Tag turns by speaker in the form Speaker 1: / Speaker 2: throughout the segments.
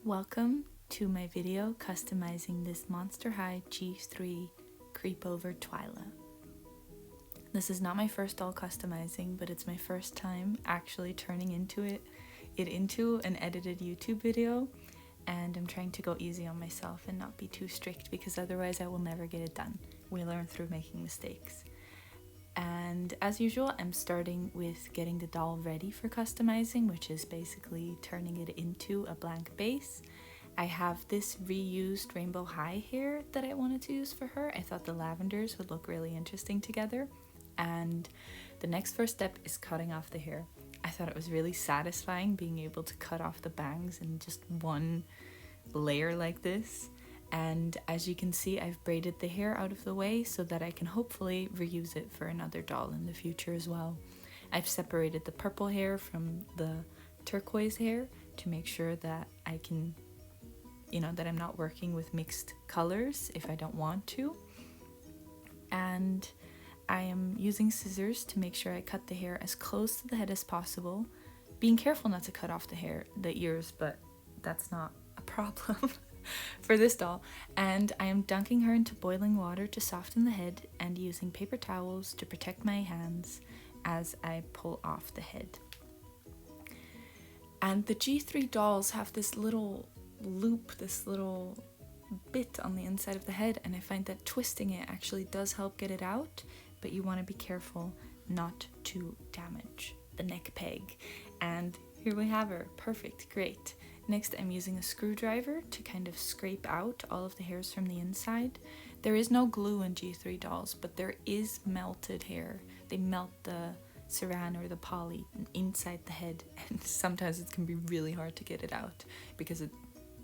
Speaker 1: Welcome to my video customizing this Monster High G3 Creepover Twyla. This is not my first doll customizing, but it's my first time actually turning it into an edited YouTube video, and I'm trying to go easy on myself and not be too strict because otherwise I will never get it done. We learn through making mistakes. And as usual, I'm starting with getting the doll ready for customizing, which is basically turning it into a blank base. I have this reused rainbow high hair that I wanted to use for her. I thought the lavenders would look really interesting together. And the next first step is cutting off the hair. I thought it was really satisfying being able to cut off the bangs in just one layer like this. And as you can see, I've braided the hair out of the way so that I can hopefully reuse it for another doll in the future as well. I've separated the purple hair from the turquoise hair to make sure that I can, that I'm not working with mixed colors if I don't want to. And I am using scissors to make sure I cut the hair as close to the head as possible, being careful not to cut off the ears, but that's not a problem. For this doll, and I am dunking her into boiling water to soften the head and using paper towels to protect my hands as I pull off the head. And the G3 dolls have this little loop, this little bit on the inside of the head, and I find that twisting it actually does help get it out, but you want to be careful not to damage the neck peg. And here we have her. Perfect, great. Next, I'm using a screwdriver to kind of scrape out all of the hairs from the inside. There is no glue in G3 dolls, but there is melted hair. They melt the saran or the poly inside the head, and sometimes it can be really hard to get it out because it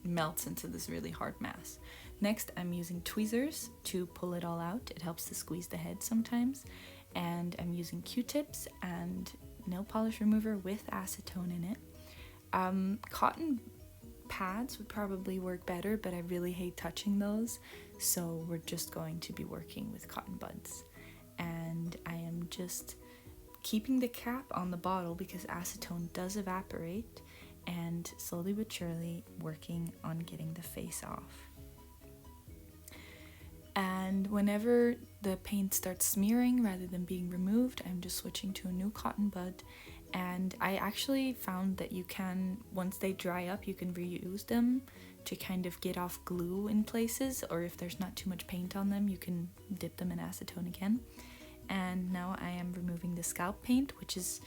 Speaker 1: melts into this really hard mass. Next, I'm using tweezers to pull it all out. It helps to squeeze the head sometimes. And I'm using Q-tips and nail polish remover with acetone in it. Cotton pads would probably work better, but I really hate touching those, so we're just going to be working with cotton buds. And I am just keeping the cap on the bottle because acetone does evaporate, and slowly but surely working on getting the face off. And whenever the paint starts smearing rather than being removed, I'm just switching to a new cotton bud. And I actually found that you can, once they dry up, you can reuse them to kind of get off glue in places, or if there's not too much paint on them, you can dip them in acetone again. And now I am removing the scalp paint, which is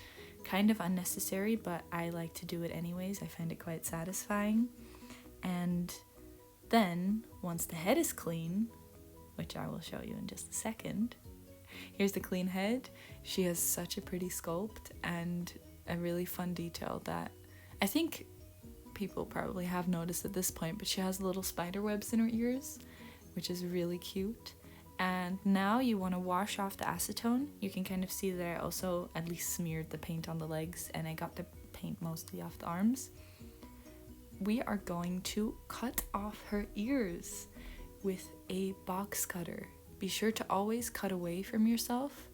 Speaker 1: kind of unnecessary, but I like to do it anyways. I find it quite satisfying. And then, once the head is clean, which I will show you in just a second, here's the clean head. She has such a pretty sculpt and a really fun detail that I think people probably have noticed at this point, but she has little spider webs in her ears, which is really cute. And now you want to wash off the acetone. You can kind of see that I also at least smeared the paint on the legs, and I got the paint mostly off the arms. We are going to cut off her ears with a box cutter. Be sure to always cut away from yourself.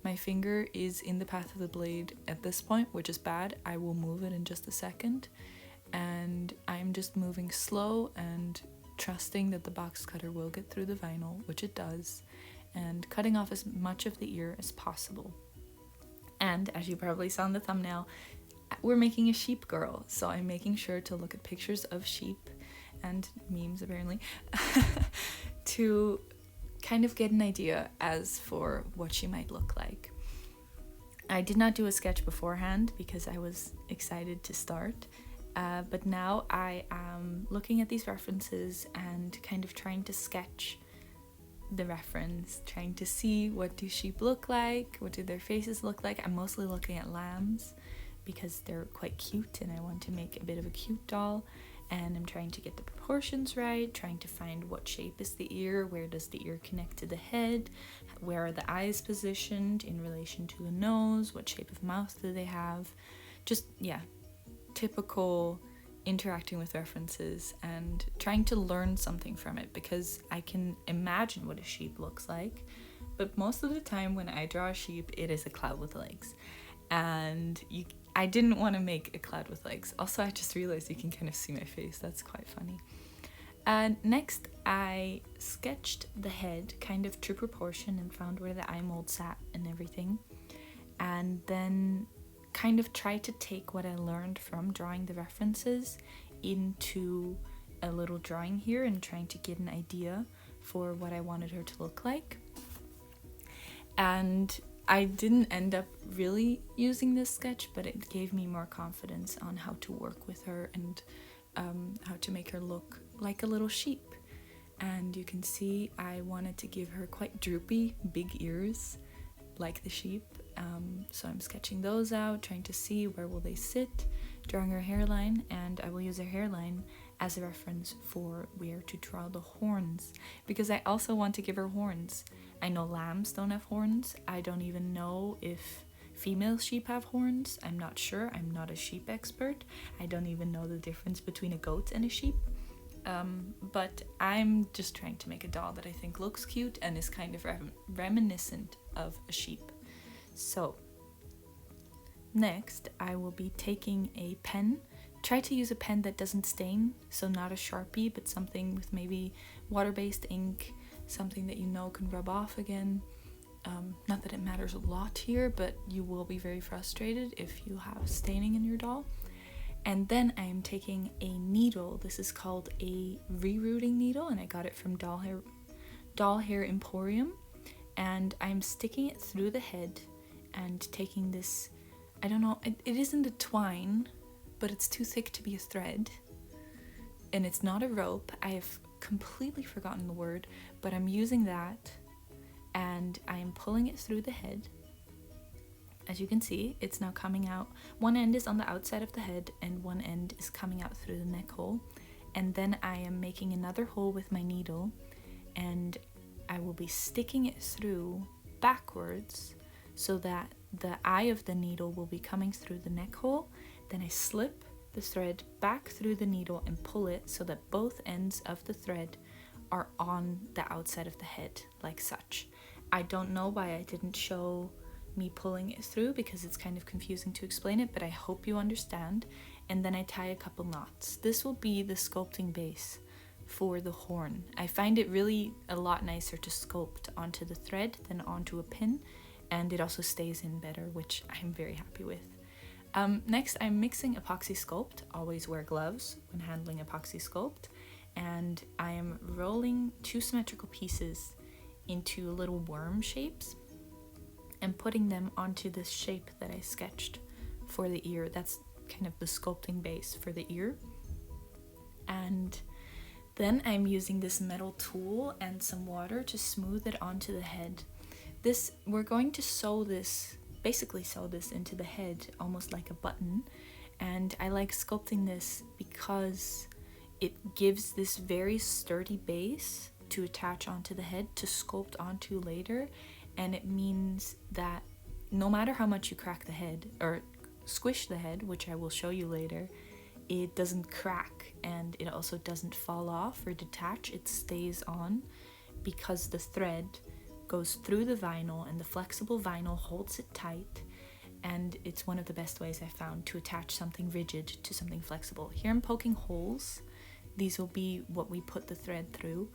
Speaker 1: My finger is in the path of the blade at this point, which is bad. I will move it in just a second. And I'm just moving slow and trusting that the box cutter will get through the vinyl, which it does, and cutting off as much of the ear as possible. And as you probably saw in the thumbnail, we're making a sheep girl, so I'm making sure to look at pictures of sheep and memes apparently to kind of get an idea as for what she might look like. I did not do a sketch beforehand because I was excited to start, but now I am looking at these references and kind of trying to sketch the reference, trying to see what do sheep look like, what do their faces look like. I'm mostly looking at lambs because they're quite cute and I want to make a bit of a cute doll. And I'm trying to get the proportions right, trying to find what shape is the ear, where does the ear connect to the head, where are the eyes positioned in relation to the nose, what shape of mouth do they have. Just, typical interacting with references and trying to learn something from it, because I can imagine what a sheep looks like, but most of the time when I draw a sheep, it is a cloud with legs. And I didn't want to make a cloud with legs. Also, I just realized you can kind of see my face. That's quite funny. And next, I sketched the head kind of to proportion and found where the eye mold sat and everything. And then kind of tried to take what I learned from drawing the references into a little drawing here and trying to get an idea for what I wanted her to look like. And I didn't end up really using this sketch, but it gave me more confidence on how to work with her and how to make her look like a little sheep. And you can see I wanted to give her quite droopy, big ears like the sheep. So I'm sketching those out, trying to see where will they sit, drawing her hairline, and I will use her hairline as a reference for where to draw the horns, because I also want to give her horns. I know lambs don't have horns. I don't even know if female sheep have horns. I'm not sure. I'm not a sheep expert. I don't even know the difference between a goat and a sheep. But I'm just trying to make a doll that I think looks cute and is kind of reminiscent of a sheep. So next I will be taking a pen. Try to use a pen that doesn't stain, so not a Sharpie, but something with maybe water-based ink, something that you know can rub off again. Not that it matters a lot here, but you will be very frustrated if you have staining in your doll. And then I am taking a needle. This is called a rerouting needle, and I got it from Doll Hair Emporium. And I'm sticking it through the head and taking this, I don't know, it isn't a twine, but it's too thick to be a thread. And it's not a rope. I have completely forgotten the word, but I'm using that, and I am pulling it through the head. As you can see, it's now coming out. One end is on the outside of the head and one end is coming out through the neck hole. And then I am making another hole with my needle, and I will be sticking it through backwards so that the eye of the needle will be coming through the neck hole. Then I slip the thread back through the needle and pull it so that both ends of the thread are on the outside of the head, like such. I don't know why I didn't show me pulling it through, because it's kind of confusing to explain it, but I hope you understand. And then I tie a couple knots. This will be the sculpting base for the horn. I find it really a lot nicer to sculpt onto the thread than onto a pin, and it also stays in better, which I'm very happy with. Next, I'm mixing epoxy sculpt. Always wear gloves when handling epoxy sculpt. And I am rolling 2 symmetrical pieces into little worm shapes and putting them onto this shape that I sketched for the ear. That's kind of the sculpting base for the ear. And then I'm using this metal tool and some water to smooth it onto the head. We're going to basically sew this into the head, almost like a button. And I like sculpting this because it gives this very sturdy base to attach onto the head to sculpt onto later. And it means that no matter how much you crack the head or squish the head, which I will show you later, it doesn't crack, and it also doesn't fall off or detach. It stays on because the thread goes through the vinyl and the flexible vinyl holds it tight, and it's one of the best ways I found to attach something rigid to something flexible. Here I'm poking holes. These will be what we put the thread through,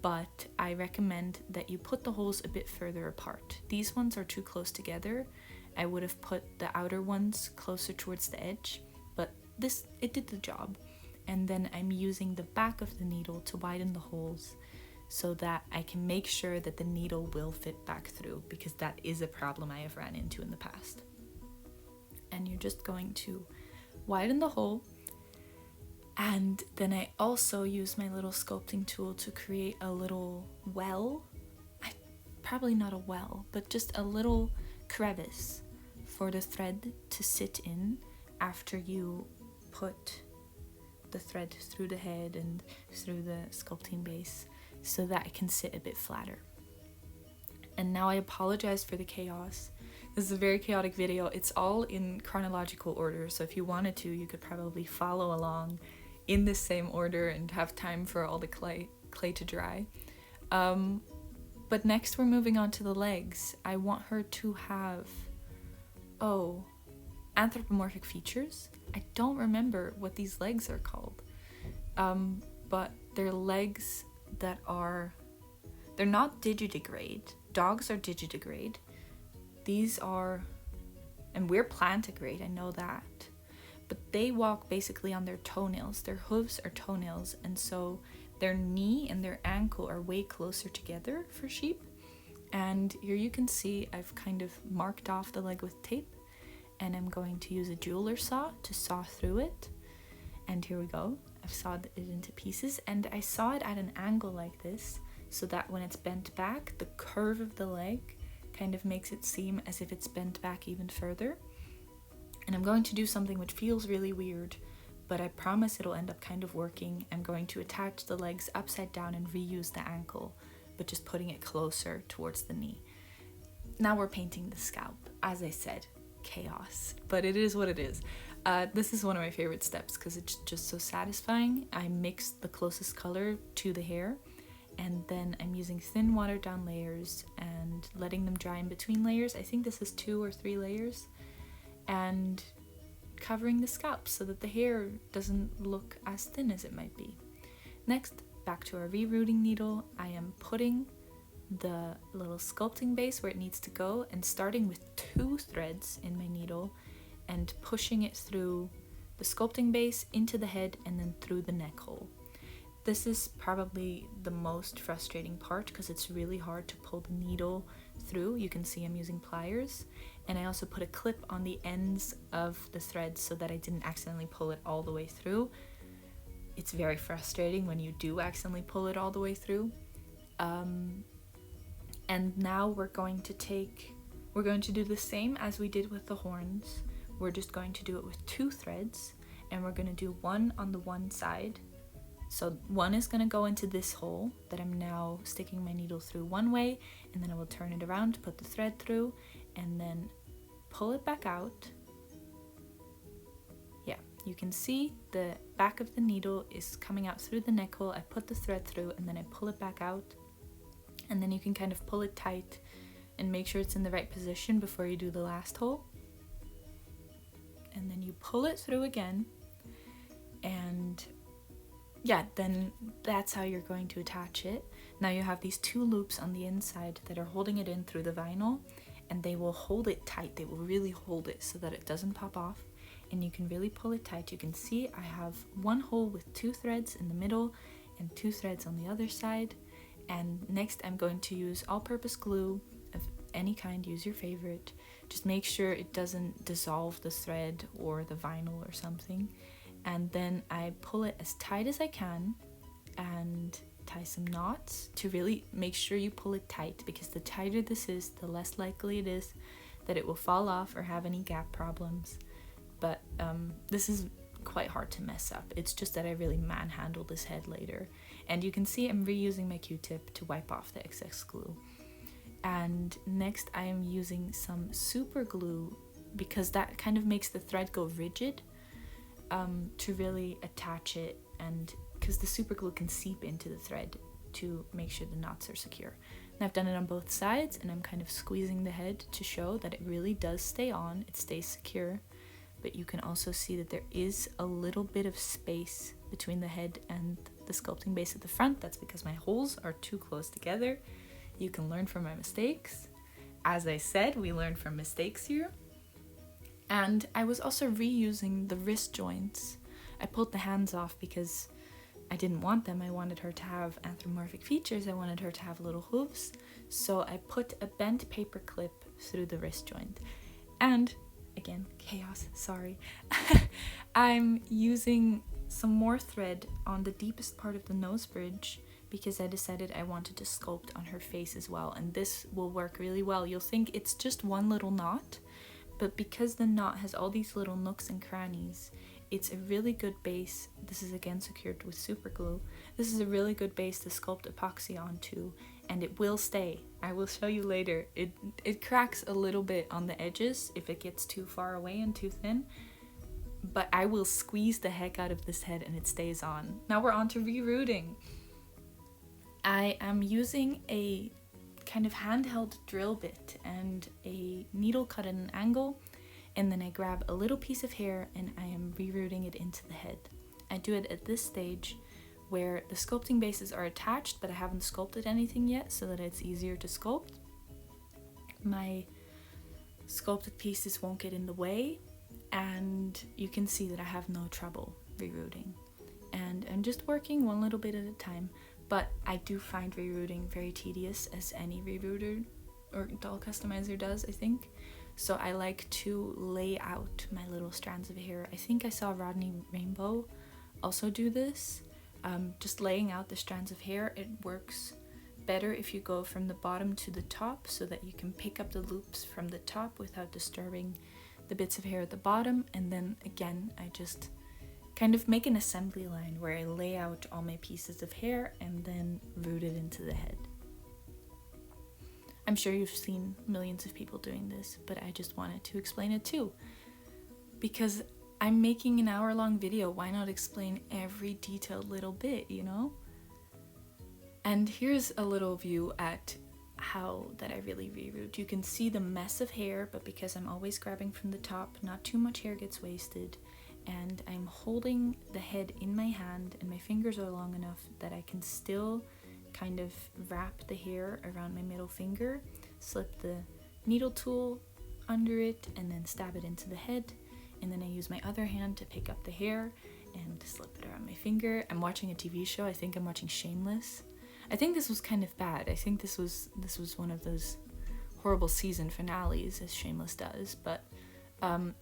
Speaker 1: but I recommend that you put the holes a bit further apart. These ones are too close together. I would have put the outer ones closer towards the edge, but it did the job. And then I'm using the back of the needle to widen the holes so that I can make sure that the needle will fit back through, because that is a problem I have ran into in the past. And you're just going to widen the hole. And then I also use my little sculpting tool to create a little well. Probably not a well, but just a little crevice for the thread to sit in after you put the thread through the head and through the sculpting base, so that it can sit a bit flatter. And now I apologize for the chaos. This is a very chaotic video. It's all in chronological order, so if you wanted to, you could probably follow along in the same order and have time for all the clay to dry. But next we're moving on to the legs. I want her to have, anthropomorphic features. I don't remember what these legs are called, but they're legs that are, they're not digitigrade. Dogs are digitigrade. These are, and we're plantigrade, I know that. But they walk basically on their toenails. Their hooves are toenails, and so their knee and their ankle are way closer together for sheep. And here you can see I've kind of marked off the leg with tape, and I'm going to use a jeweler saw to saw through it. And here we go. I've sawed it into pieces, and I saw it at an angle like this so that when it's bent back, the curve of the leg kind of makes it seem as if it's bent back even further. And I'm going to do something which feels really weird, but I promise it'll end up kind of working. I'm going to attach the legs upside down and reuse the ankle, but just putting it closer towards the knee. Now we're painting the scalp. As I said, chaos, but it is what it is. This is one of my favorite steps because it's just so satisfying. I mixed the closest color to the hair, and then I'm using thin watered down layers and letting them dry in between layers. I think this is 2 or 3 layers, and covering the scalp so that the hair doesn't look as thin as it might be. Next, back to our rerouting needle, I am putting the little sculpting base where it needs to go and starting with 2 threads in my needle and pushing it through the sculpting base into the head and then through the neck hole. This is probably the most frustrating part because it's really hard to pull the needle through. You can see I'm using pliers, and I also put a clip on the ends of the threads so that I didn't accidentally pull it all the way through. It's very frustrating when you do accidentally pull it all the way through. And now we're going to do the same as we did with the horns. We're just going to do it with 2 threads, and we're going to do one on the one side. So one is going to go into this hole that I'm now sticking my needle through one way, and then I will turn it around, put the thread through, and then pull it back out. Yeah, you can see the back of the needle is coming out through the neck hole. I put the thread through, and then I pull it back out, and then you can kind of pull it tight and make sure it's in the right position before you do the last hole. And then you pull it through again, and yeah, then that's how you're going to attach it. Now you have these 2 loops on the inside that are holding it in through the vinyl, and they will hold it tight. They will really hold it so that it doesn't pop off, and you can really pull it tight. You can see I have one hole with 2 threads in the middle and 2 threads on the other side. And next I'm going to use all-purpose glue of any kind. Use your favorite. Just make sure it doesn't dissolve the thread or the vinyl or something. And then I pull it as tight as I can and tie some knots to really make sure you pull it tight, because the tighter this is, the less likely it is that it will fall off or have any gap problems. But this is quite hard to mess up. It's just that I really manhandle this head later. And you can see I'm reusing my Q-tip to wipe off the excess glue. And next I am using some super glue, because that kind of makes the thread go rigid, to really attach it, and because the super glue can seep into the thread to make sure the knots are secure. And I've done it on both sides, and I'm kind of squeezing the head to show that it really does stay on, it stays secure. But you can also see that there is a little bit of space between the head and the sculpting base at the front. That's because my holes are too close together. You can learn from my mistakes. As I said, we learn from mistakes here. And I was also reusing the wrist joints. I pulled the hands off because I didn't want them. I wanted her to have anthropomorphic features. I wanted her to have little hooves. So I put a bent paper clip through the wrist joint. And again, chaos, sorry. I'm using some more thread on the deepest part of the nose bridge because I decided I wanted to sculpt on her face as well. And this will work really well. You'll think it's just one little knot, but because the knot has all these little nooks and crannies, it's a really good base. This is again secured with super glue. This is a really good base to sculpt epoxy onto, and it will stay. I will show you later. It cracks a little bit on the edges if it gets too far away and too thin, but I will squeeze the heck out of this head and it stays on. Now we're on to rerouting. I am using a kind of handheld drill bit and a needle cut at an angle, and then I grab a little piece of hair and I am rerooting it into the head. I do it at this stage where the sculpting bases are attached, but I haven't sculpted anything yet so that it's easier to sculpt. My sculpted pieces won't get in the way, and you can see that I have no trouble rerooting. And I'm just working one little bit at a time, but I do find rerooting very tedious, as any rerooter or doll customizer does, I think. So I like to lay out my little strands of hair. I think I saw Rodney Rainbow also do this. Just laying out the strands of hair. It works better if you go from the bottom to the top so that you can pick up the loops from the top without disturbing the bits of hair at the bottom. And then again, I just kind of make an assembly line where I lay out all my pieces of hair and then root it into the head. I'm sure you've seen millions of people doing this, but I just wanted to explain it too. Because I'm making an hour-long video, why not explain every detailed little bit, you know? And here's a little view at how that I really reroot. You can see the mess of hair, but because I'm always grabbing from the top, not too much hair gets wasted. And I'm holding the head in my hand, and my fingers are long enough that I can still kind of wrap the hair around my middle finger, slip the needle tool under it, and then stab it into the head. And then I use my other hand to pick up the hair and slip it around my finger. I'm watching a TV show. I think I'm watching Shameless. I think this was kind of bad. I think this was one of those horrible season finales, as Shameless does. But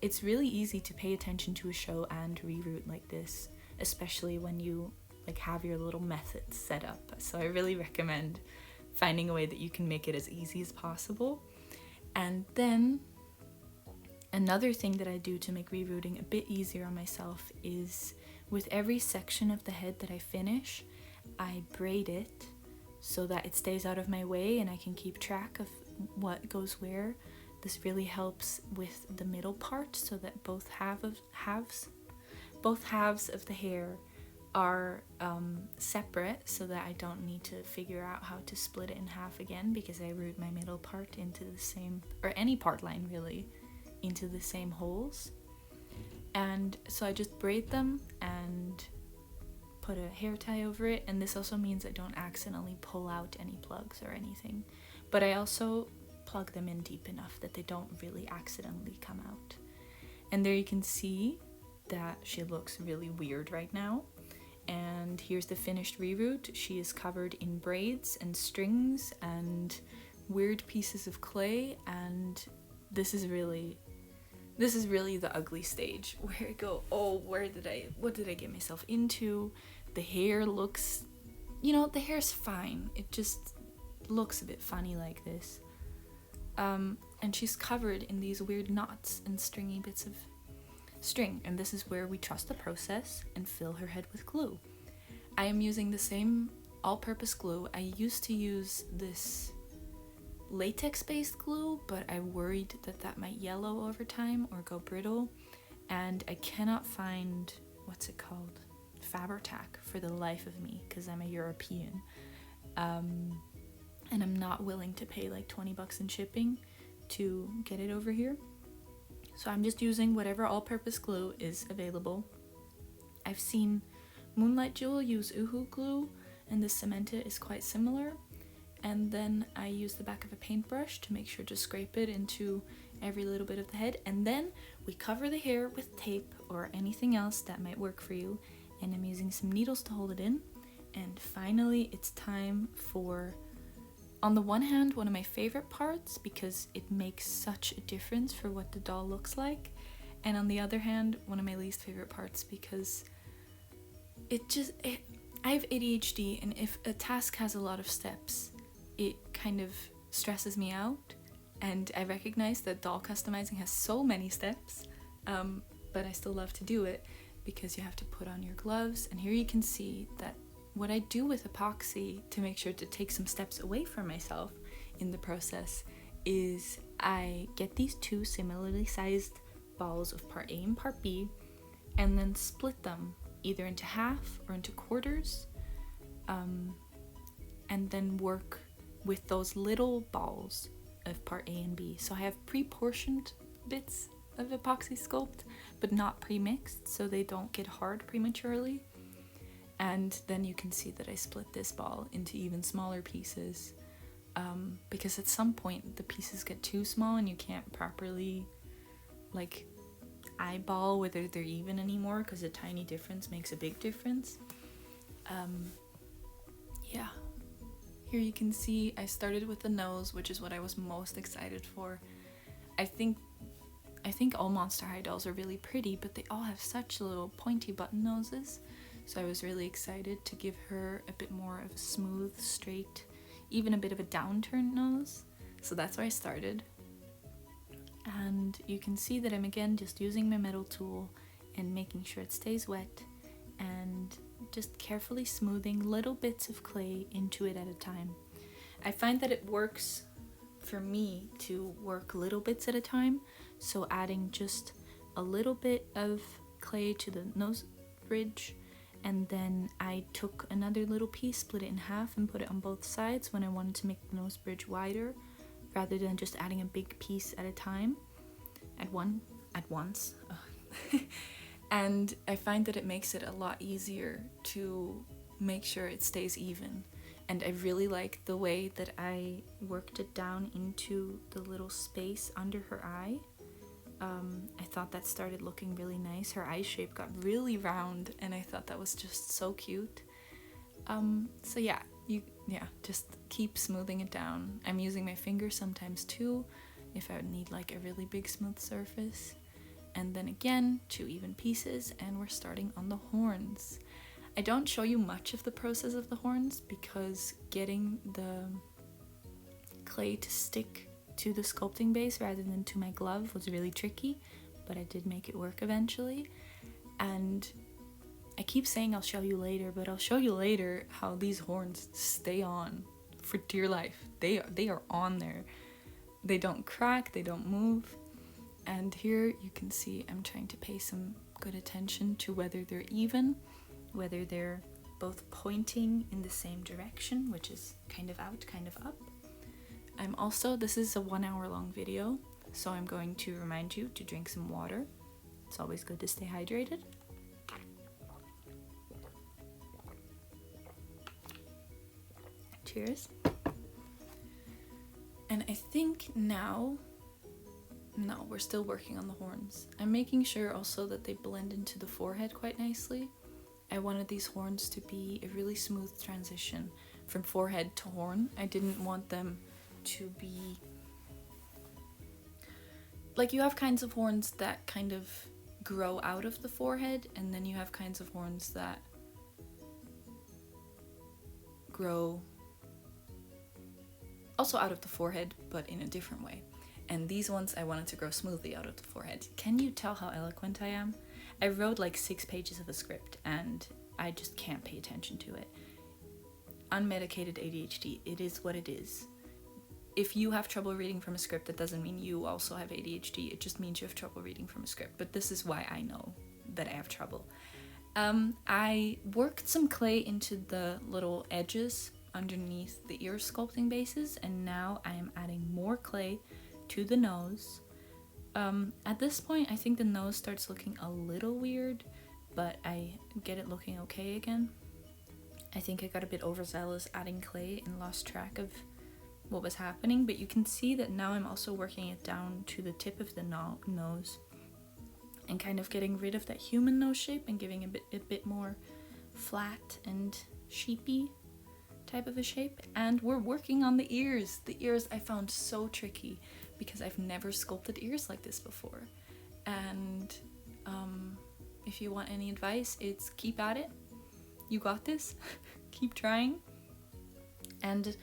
Speaker 1: it's really easy to pay attention to a show and reroot like this, especially when you like have your little methods set up. So I really recommend finding a way that you can make it as easy as possible. And then another thing that I do to make rerooting a bit easier on myself is with every section of the head that I finish, I braid it so that it stays out of my way and I can keep track of what goes where. This really helps with the middle part so that both halves of the hair are separate, so that I don't need to figure out how to split it in half again, because I root my middle part into the same, or any part line really, into the same holes. And so I just braid them and put a hair tie over it, and this also means I don't accidentally pull out any plugs or anything, but I also plug them in deep enough that they don't really accidentally come out. And there you can see that she looks really weird right now. And here's the finished reroot. She is covered in braids and strings and weird pieces of clay, and this is really the ugly stage where I go, oh, what did I get myself into? The hair looks, the hair's fine. It just looks a bit funny like this. And she's covered in these weird knots and stringy bits of string, and this is where we trust the process and fill her head with glue. I am using the same all-purpose glue. I used to use this latex-based glue, but I worried that might yellow over time or go brittle, and I cannot find, what's it called? Faber-Tac for the life of me, because I'm a European. And I'm not willing to pay like $20 in shipping to get it over here. So I'm just using whatever all-purpose glue is available. I've seen Moonlight Jewel use Uhu glue, and the Cementa is quite similar. And then I use the back of a paintbrush to make sure to scrape it into every little bit of the head. And then we cover the hair with tape or anything else that might work for you. And I'm using some needles to hold it in. And finally, it's time for, on the one hand, one of my favorite parts, because it makes such a difference for what the doll looks like. And on the other hand, one of my least favorite parts, because I have ADHD, and if a task has a lot of steps, it kind of stresses me out. And I recognize that doll customizing has so many steps, but I still love to do it because you have to put on your gloves. And here you can see that what I do with epoxy to make sure to take some steps away from myself in the process is I get these two similarly sized balls of part A and part B, and then split them either into half or into quarters, and then work with those little balls of part A and B. So I have pre-portioned bits of epoxy sculpt, but not pre-mixed, so they don't get hard prematurely. And then you can see that I split this ball into even smaller pieces, because at some point the pieces get too small and you can't properly like eyeball whether they're even anymore, because a tiny difference makes a big difference. Yeah, here you can see I started with the nose, which is what I was most excited for. I think all Monster High dolls are really pretty, but they all have such little pointy button noses, so I was really excited to give her a bit more of a smooth, straight, even a bit of a downturned nose. So that's where I started. And you can see that I'm again just using my metal tool and making sure it stays wet, and just carefully smoothing little bits of clay into it at a time. I find that it works for me to work little bits at a time, so adding just a little bit of clay to the nose bridge, and then I took another little piece, split it in half, and put it on both sides when I wanted to make the nose bridge wider, rather than just adding a big piece at a time at once. And I find that it makes it a lot easier to make sure it stays even. And I really like the way that I worked it down into the little space under her eye. I thought that started looking really nice. Her eye shape got really round, and I thought that was just so cute. So yeah, just keep smoothing it down. I'm using my finger sometimes too, if I would need like a really big smooth surface. And then again, 2 even pieces, and we're starting on the horns. I don't show you much of the process of the horns because getting the clay to stick to the sculpting base rather than to my glove was really tricky, but I did make it work eventually. And I keep saying I'll show you later, but I'll show you later how these horns stay on for dear life. They are on there. They don't crack, they don't move. And here you can see I'm trying to pay some good attention to whether they're even, whether they're both pointing in the same direction, which is kind of out, kind of up. This is a 1 hour long video, so I'm going to remind you to drink some water. It's always good to stay hydrated. Cheers. And I think now, no, we're still working on the horns. I'm making sure also that they blend into the forehead quite nicely. I wanted these horns to be a really smooth transition from forehead to horn. I didn't want them to be like, you have kinds of horns that kind of grow out of the forehead, and then you have kinds of horns that grow also out of the forehead, but in a different way. And these ones I wanted to grow smoothly out of the forehead. Can you tell how eloquent I am? I wrote like 6 pages of a script and I just can't pay attention to it. Unmedicated ADHD, it is what it is. If you have trouble reading from a script, that doesn't mean you also have ADHD, it just means you have trouble reading from a script. But this is why I know that I have trouble. I worked some clay into the little edges underneath the ear sculpting bases, and now I am adding more clay to the nose. At this point, I think the nose starts looking a little weird, but I get it looking okay again. I think I got a bit overzealous adding clay and lost track of what was happening, but you can see that now I'm also working it down to the tip of the nose and kind of getting rid of that human nose shape and giving a bit more flat and sheepy type of a shape. And we're working on the ears. The ears I found so tricky because I've never sculpted ears like this before. And if you want any advice, it's keep at it. You got this. Keep trying. And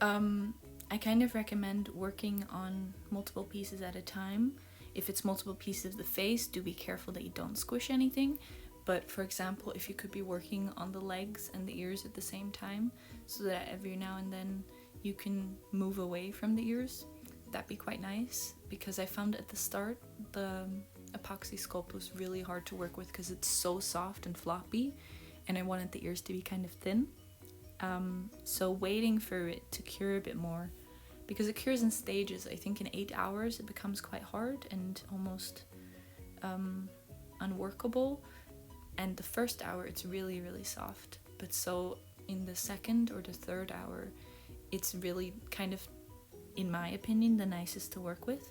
Speaker 1: I kind of recommend working on multiple pieces at a time. If it's multiple pieces of the face, do be careful that you don't squish anything. But for example, if you could be working on the legs and the ears at the same time, so that every now and then you can move away from the ears, that'd be quite nice. Because I found at the start, the epoxy sculpt was really hard to work with because it's so soft and floppy, and I wanted the ears to be kind of thin. So waiting for it to cure a bit more because it cures in stages. I think in 8 hours it becomes quite hard and almost unworkable, and the first hour it's really soft, but so in the second or the third hour it's really kind of, in my opinion, the nicest to work with.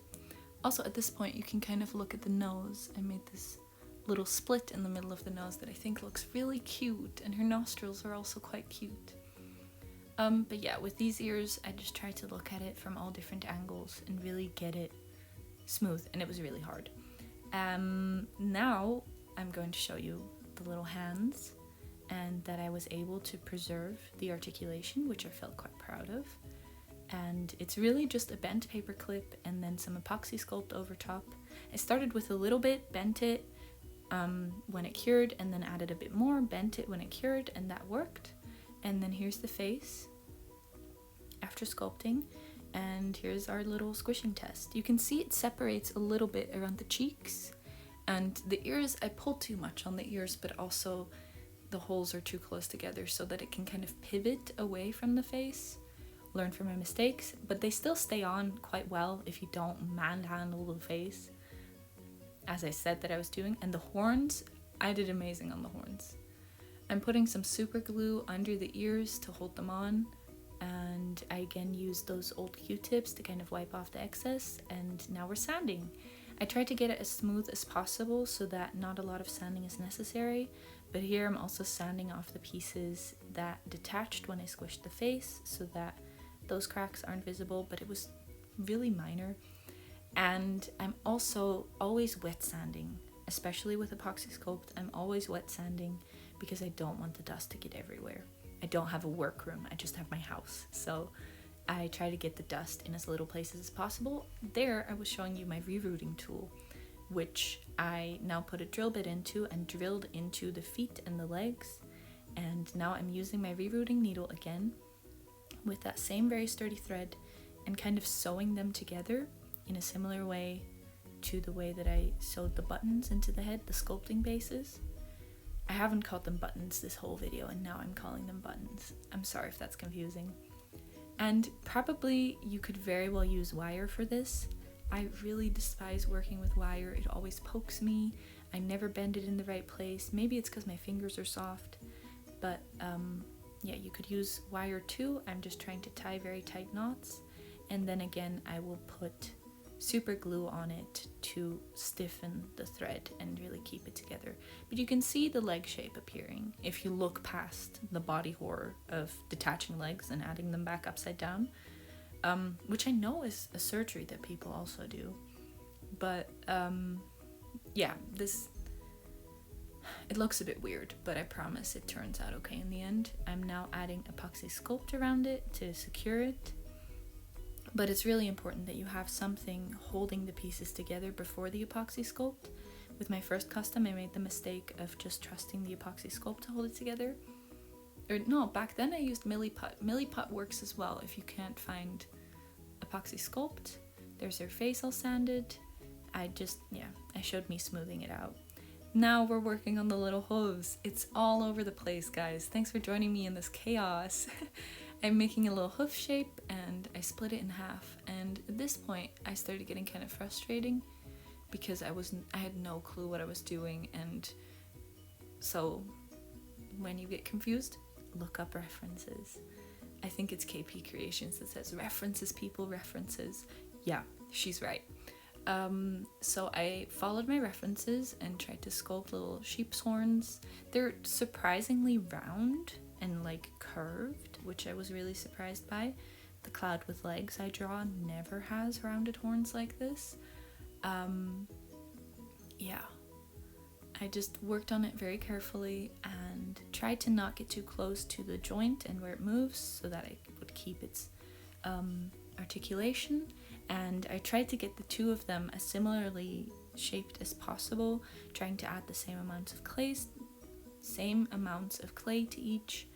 Speaker 1: Also at this point you can kind of look at the nose. I made this little split in the middle of the nose that I think looks really cute, and her nostrils are also quite cute. But yeah, with these ears I just tried to look at it from all different angles and really get it smooth, and it was really hard. Now I'm going to show you the little hands, and that I was able to preserve the articulation, which I felt quite proud of. And it's really just a bent paper clip and then some epoxy sculpt over top. I started with a little bit, bent it when it cured, and then added a bit more, bent it when it cured, and that worked. And then here's the face after sculpting, and here's our little squishing test. You can see it separates a little bit around the cheeks, and the ears, I pulled too much on the ears, but also the holes are too close together so that it can kind of pivot away from the face. Learn from my mistakes, but they still stay on quite well if you don't manhandle the face, as I said that I was doing. And the horns, I did amazing on the horns. I'm putting some super glue under the ears to hold them on, and I again used those old Q-tips to kind of wipe off the excess, and now we're sanding. I tried to get it as smooth as possible so that not a lot of sanding is necessary, but here I'm also sanding off the pieces that detached when I squished the face so that those cracks aren't visible, but it was really minor. And I'm also always wet sanding, especially with epoxy sculpt. I'm always wet sanding because I don't want the dust to get everywhere. I don't have a workroom, I just have my house, so I try to get the dust in as little places as possible. There I was showing you my rerouting tool, which I now put a drill bit into and drilled into the feet and the legs, and now I'm using my rerouting needle again with that same very sturdy thread and kind of sewing them together in a similar way to the way that I sewed the buttons into the head, the sculpting bases. I haven't called them buttons this whole video, and now I'm calling them buttons. I'm sorry if that's confusing. And probably you could very well use wire for this. I really despise working with wire. It always pokes me. I never bend it in the right place. Maybe it's because my fingers are soft, but yeah, you could use wire too. I'm just trying to tie very tight knots, and then again I will put super glue on it to stiffen the thread and really keep it together. But you can see the leg shape appearing if you look past the body horror of detaching legs and adding them back upside down, which I know is a surgery that people also do. But yeah, it looks a bit weird, but I promise it turns out okay in the end. I'm now adding epoxy sculpt around it to secure it. But it's really important that you have something holding the pieces together before the epoxy sculpt. With my first custom, I made the mistake of just trusting the epoxy sculpt to hold it together. Or no, back then I used Milliput. Milliput works as well if you can't find epoxy sculpt. There's her face all sanded. I showed me smoothing it out. Now we're working on the little hooves. It's all over the place, guys. Thanks for joining me in this chaos. I'm making a little hoof shape and I split it in half, and at this point I started getting kind of frustrating because I had no clue what I was doing. And so when you get confused, look up references. I think it's KP Creations that says references, people, references. Yeah, she's right. So I followed my references and tried to sculpt little sheep's horns. They're surprisingly round and like curved, which I was really surprised by. The cloud with legs I draw never has rounded horns like this. Yeah, I just worked on it very carefully and tried to not get too close to the joint and where it moves so that I would keep its articulation. And I tried to get the two of them as similarly shaped as possible, trying to add the same amounts of clay to each,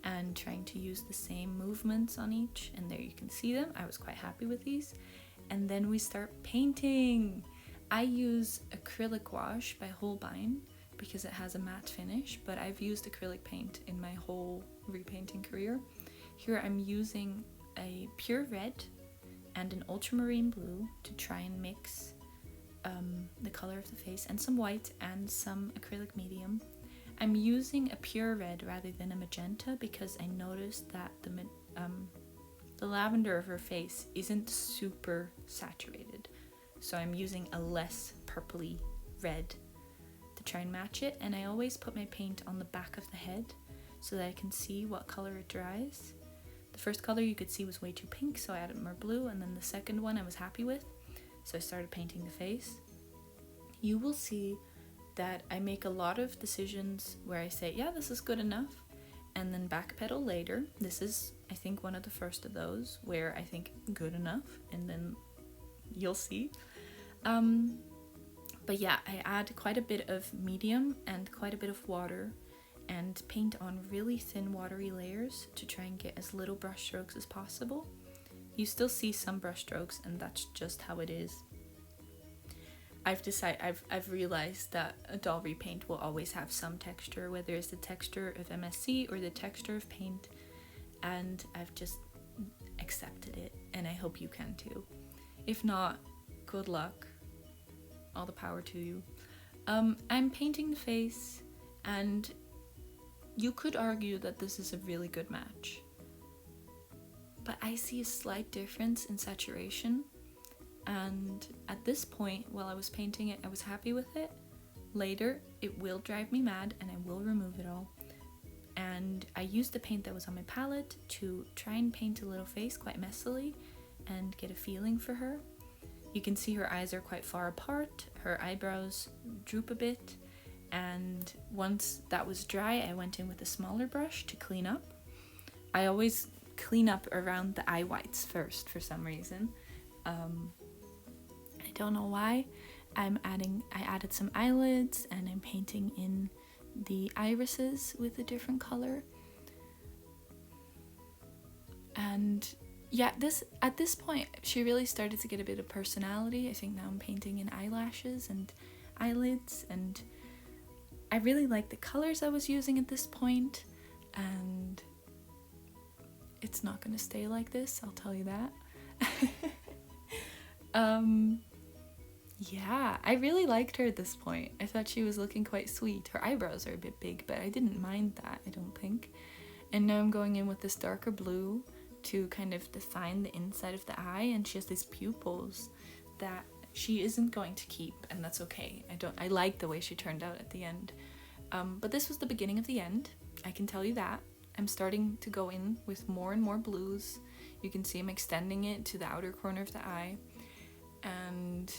Speaker 1: and trying to use the same movements on each. And there you can see them. I was quite happy with these. And then we start painting. I use acrylic wash by Holbein because it has a matte finish, but I've used acrylic paint in my whole repainting career. Here I'm using a pure red and an ultramarine blue to try and mix the color of the face, and some white and some acrylic medium. I'm using a pure red rather than a magenta because I noticed that the lavender of her face isn't super saturated. So I'm using a less purpley red to try and match it, and I always put my paint on the back of the head so that I can see what color it dries. The first color you could see was way too pink, so I added more blue, and then the second one I was happy with, so I started painting the face. You will see that I make a lot of decisions where I say, yeah, this is good enough, and then backpedal later. This is, I think, one of the first of those where I think good enough, and then you'll see. But yeah, I add quite a bit of medium and quite a bit of water and paint on really thin watery layers to try and get as little brush strokes as possible. You still see some brush strokes, and that's just how it is. I've realized that a doll repaint will always have some texture, whether it's the texture of MSC or the texture of paint, and I've just accepted it, and I hope you can too. If not, good luck. All the power to you. I'm painting the face, and you could argue that this is a really good match, but I see a slight difference in saturation. And at this point, while I was painting it, I was happy with it. Later, it will drive me mad and I will remove it all. And I used the paint that was on my palette to try and paint a little face quite messily and get a feeling for her. You can see her eyes are quite far apart, her eyebrows droop a bit, and once that was dry, I went in with a smaller brush to clean up. I always clean up around the eye whites first for some reason. I don't know why. I added some eyelids, and I'm painting in the irises with a different color. And yeah, at this point, she really started to get a bit of personality. I think now I'm painting in eyelashes and eyelids, and I really like the colors I was using at this point, and it's not gonna stay like this, I'll tell you that. Yeah, I really liked her at this point. I thought she was looking quite sweet. Her eyebrows are a bit big, but I didn't mind that, I don't think. And now I'm going in with this darker blue to kind of define the inside of the eye, and she has these pupils that she isn't going to keep, and that's okay. I like the way she turned out at the end. But this was the beginning of the end, I can tell you that. I'm starting to go in with more and more blues. You can see I'm extending it to the outer corner of the eye. And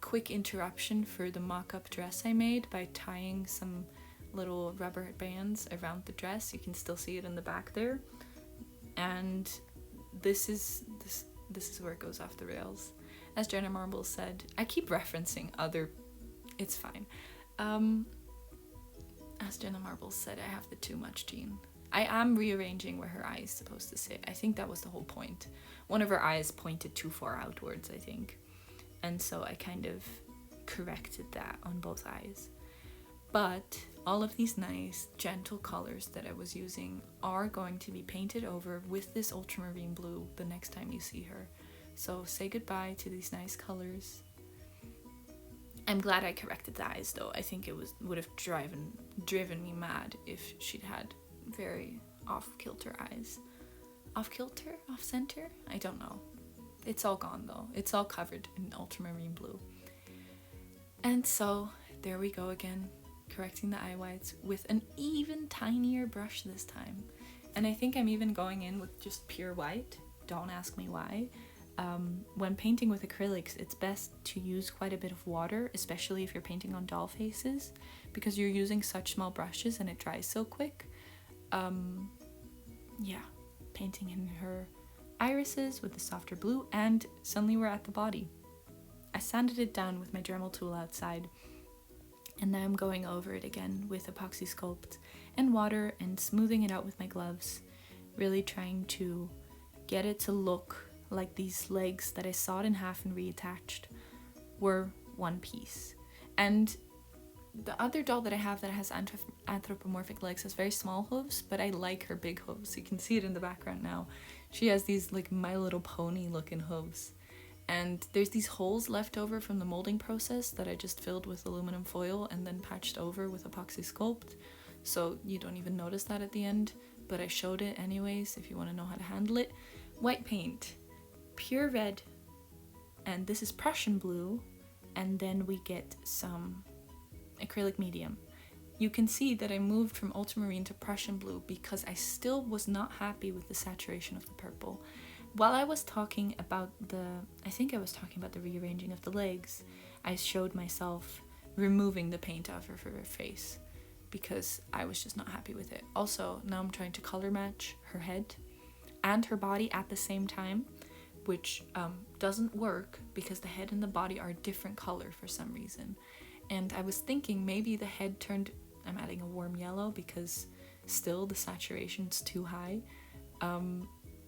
Speaker 1: quick interruption for the mock-up dress I made by tying some little rubber bands around the dress. You can still see it in the back there. And this is where it goes off the rails. As Jenna Marbles said, I keep referencing other, it's fine. As Jenna Marbles said, I have the too much gene. I am rearranging where her eye is supposed to sit. I think that was the whole point. One of her eyes pointed too far outwards, I think. And so I kind of corrected that on both eyes. But all of these nice, gentle colors that I was using are going to be painted over with this ultramarine blue the next time you see her. So say goodbye to these nice colors. I'm glad I corrected the eyes though. I think it would have driven me mad if she'd had very off-kilter eyes. Off-kilter? Off-center? I don't know. It's all gone though. It's all covered in ultramarine blue. And so there we go again, correcting the eye whites with an even tinier brush this time. And I think I'm even going in with just pure white. Don't ask me why. When painting with acrylics, it's best to use quite a bit of water, especially if you're painting on doll faces, because you're using such small brushes and it dries so quick. Yeah, painting in her irises with the softer blue, and suddenly we're at the body. I sanded it down with my Dremel tool outside, and now I'm going over it again with epoxy sculpt and water and smoothing it out with my gloves, really trying to get it to look like these legs that I sawed in half and reattached were one piece. And the other doll that I have that has anthropomorphic legs has very small hooves, but I like her big hooves. You can see it in the background now. She has these like My Little Pony looking hooves. And there's these holes left over from the molding process that I just filled with aluminum foil and then patched over with epoxy sculpt. So you don't even notice that at the end, but I showed it anyways if you want to know how to handle it. White paint, pure red, and this is Prussian blue, and then we get some acrylic medium. You can see that I moved from ultramarine to Prussian blue because I still was not happy with the saturation of the purple. While I was talking about I think I was talking about the rearranging of the legs, I showed myself removing the paint off of her face because I was just not happy with it. Also, now I'm trying to color match her head and her body at the same time, which doesn't work because the head and the body are a different color for some reason. And I was thinking maybe the head turned, I'm adding a warm yellow because still the saturation's too high.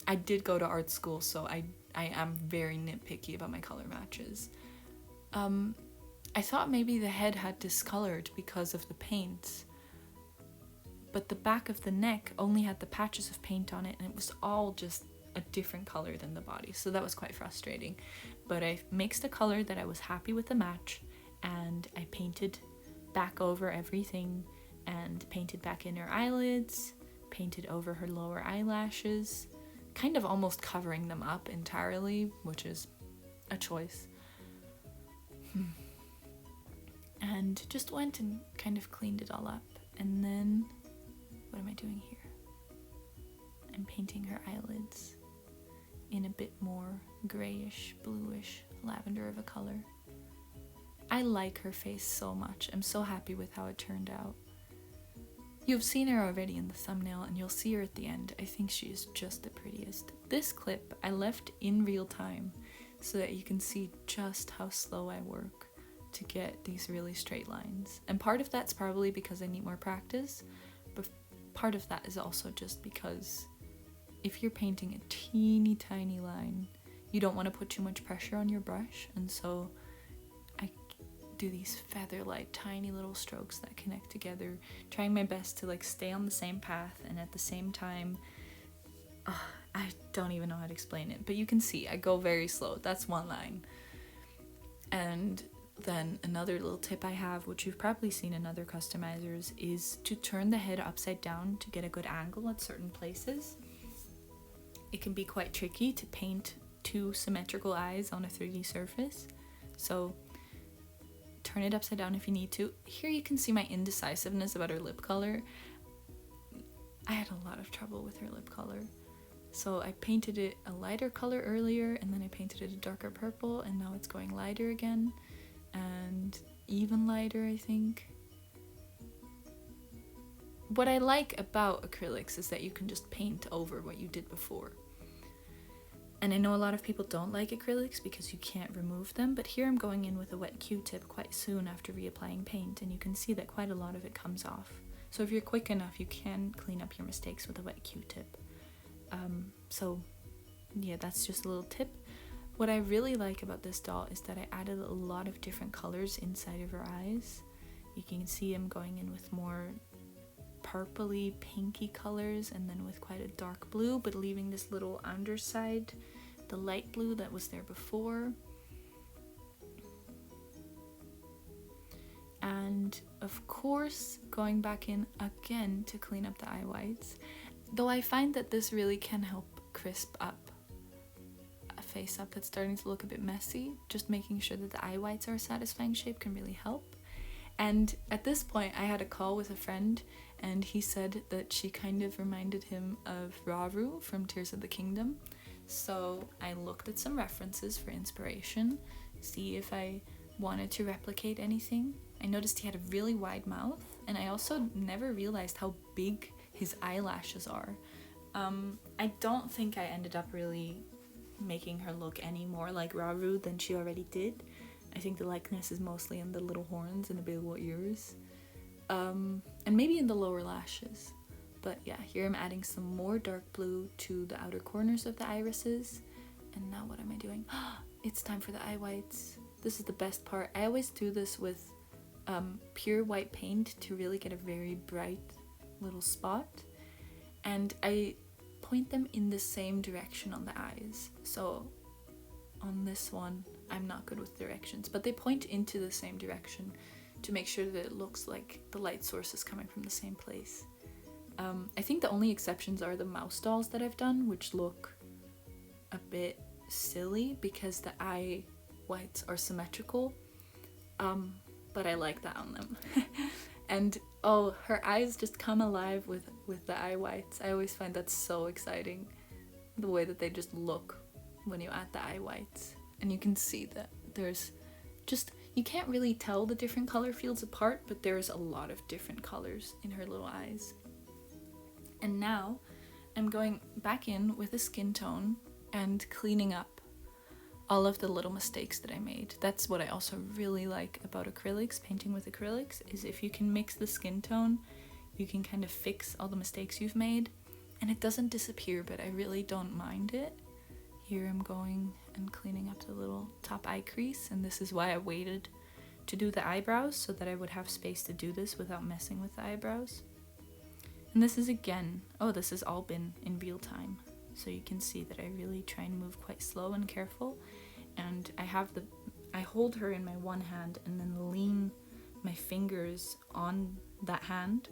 Speaker 1: I did go to art school, so I am very nitpicky about my color matches. I thought maybe the head had discolored because of the paint, but the back of the neck only had the patches of paint on it, and it was all just a different color than the body, so that was quite frustrating. But I mixed a color that I was happy with the match, and I painted back over everything, and painted back in her eyelids, painted over her lower eyelashes, kind of almost covering them up entirely, which is a choice. And just went and kind of cleaned it all up. And then, what am I doing here? I'm painting her eyelids in a bit more grayish, bluish, lavender of a color. I like her face so much. I'm so happy with how it turned out. You've seen her already in the thumbnail, and you'll see her at the end. I think she is just the prettiest. This clip I left in real time so that you can see just how slow I work to get these really straight lines. And part of that's probably because I need more practice, but part of that is also just because if you're painting a teeny tiny line, you don't want to put too much pressure on your brush, and so I do these feather-light tiny little strokes that connect together, trying my best to like stay on the same path and at the same time, I don't even know how to explain it, but you can see I go very slow. That's one line. And then another little tip I have, which you've probably seen in other customizers, is to turn the head upside down to get a good angle at certain places. It can be quite tricky to paint two symmetrical eyes on a 3D surface, so turn it upside down if you need to. Here you can see my indecisiveness about her lip color. I had a lot of trouble with her lip color. So I painted it a lighter color earlier, and then I painted it a darker purple, and now it's going lighter again, and even lighter, I think. What I like about acrylics is that you can just paint over what you did before. And I know a lot of people don't like acrylics because you can't remove them, but here I'm going in with a wet Q-tip quite soon after reapplying paint, and you can see that quite a lot of it comes off. So if you're quick enough, you can clean up your mistakes with a wet Q-tip. So yeah, that's just a little tip. What I really like about this doll is that I added a lot of different colors inside of her eyes. You can see I'm going in with more purpley, pinky colors, and then with quite a dark blue, but leaving this little underside, the light blue that was there before. And of course, going back in again to clean up the eye whites, though I find that this really can help crisp up a face up that's starting to look a bit messy. Just making sure that the eye whites are a satisfying shape can really help. And at this point, I had a call with a friend, and he said that she kind of reminded him of Rauru from Tears of the Kingdom. So I looked at some references for inspiration, see if I wanted to replicate anything. I noticed he had a really wide mouth, and I also never realized how big his eyelashes are. I don't think I ended up really making her look any more like Rauru than she already did. I think the likeness is mostly in the little horns and the big little ears. And maybe in the lower lashes. But yeah, here I'm adding some more dark blue to the outer corners of the irises. And now what am I doing? It's time for the eye whites. This is the best part. I always do this with pure white paint to really get a very bright little spot, and I point them in the same direction on the eyes. So on this one, I'm not good with directions, but they point into the same direction to make sure that it looks like the light source is coming from the same place. I think the only exceptions are the mouse dolls that I've done, which look a bit silly because the eye whites are symmetrical, but I like that on them. And oh, her eyes just come alive with the eye whites. I always find that so exciting, the way that they just look when you add the eye whites. And you can see that there's just, you can't really tell the different color fields apart, but there's a lot of different colors in her little eyes. And now I'm going back in with a skin tone and cleaning up all of the little mistakes that I made. That's what I also really like about acrylics, painting with acrylics, is if you can mix the skin tone, you can kind of fix all the mistakes you've made, and it doesn't disappear, but I really don't mind it. Here I'm going and cleaning up the little top eye crease, and this is why I waited to do the eyebrows, so that I would have space to do this without messing with the eyebrows. And this is again, oh, this has all been in real time. So you can see that I really try and move quite slow and careful. And I hold her in my one hand and then lean my fingers on that hand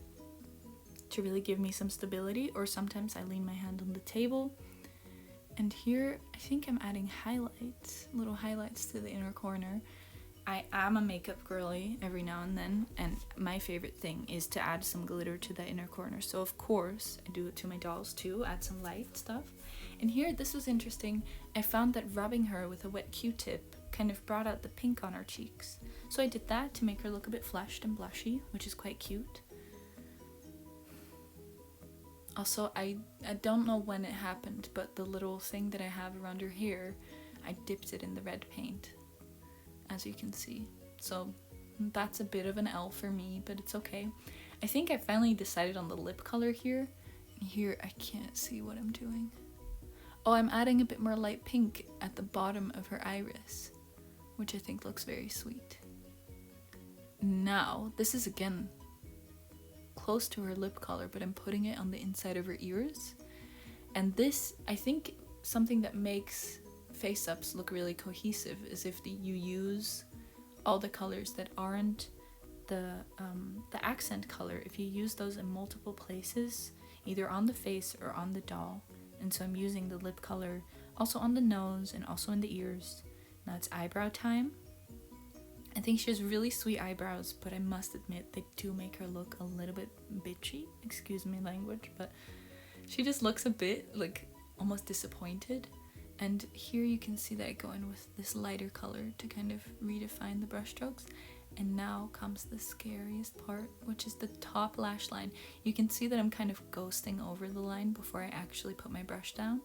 Speaker 1: to really give me some stability. Or sometimes I lean my hand on the table. And here, I think I'm adding highlights, little highlights to the inner corner. I am a makeup girly every now and then, and my favorite thing is to add some glitter to the inner corner. So of course, I do it to my dolls too, add some light stuff. And here, this was interesting, I found that rubbing her with a wet Q-tip kind of brought out the pink on her cheeks. So I did that to make her look a bit flushed and blushy, which is quite cute. Also, I don't know when it happened, but the little thing that I have around her hair, I dipped it in the red paint, as you can see. So that's a bit of an L for me, but it's okay. I think I finally decided on the lip color here. Here, I can't see what I'm doing. Oh, I'm adding a bit more light pink at the bottom of her iris, which I think looks very sweet. Now, this is again close to her lip color, but I'm putting it on the inside of her ears. And this, I think, something that makes face-ups look really cohesive is if you use all the colors that aren't the accent color, if you use those in multiple places, either on the face or on the doll. And so I'm using the lip color also on the nose and also in the ears. Now it's eyebrow time. I think she has really sweet eyebrows, but I must admit they do make her look a little bit bitchy, excuse me language, but she just looks a bit like almost disappointed. And here you can see that I go in with this lighter color to kind of redefine the brush strokes. And now comes the scariest part, which is the top lash line. You can see that I'm kind of ghosting over the line before I actually put my brush down,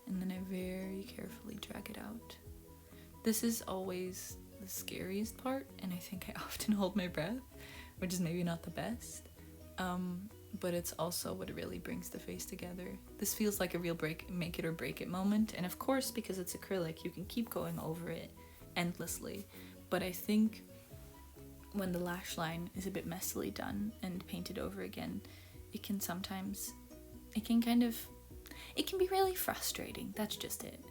Speaker 1: and then I very carefully drag it out. This is always the scariest part, and I think I often hold my breath, which is maybe not the best, but it's also what really brings the face together. This feels like a real make it or break it moment, and of course, because it's acrylic, you can keep going over it endlessly, but I think when the lash line is a bit messily done and painted over again, it can be really frustrating. That's just it.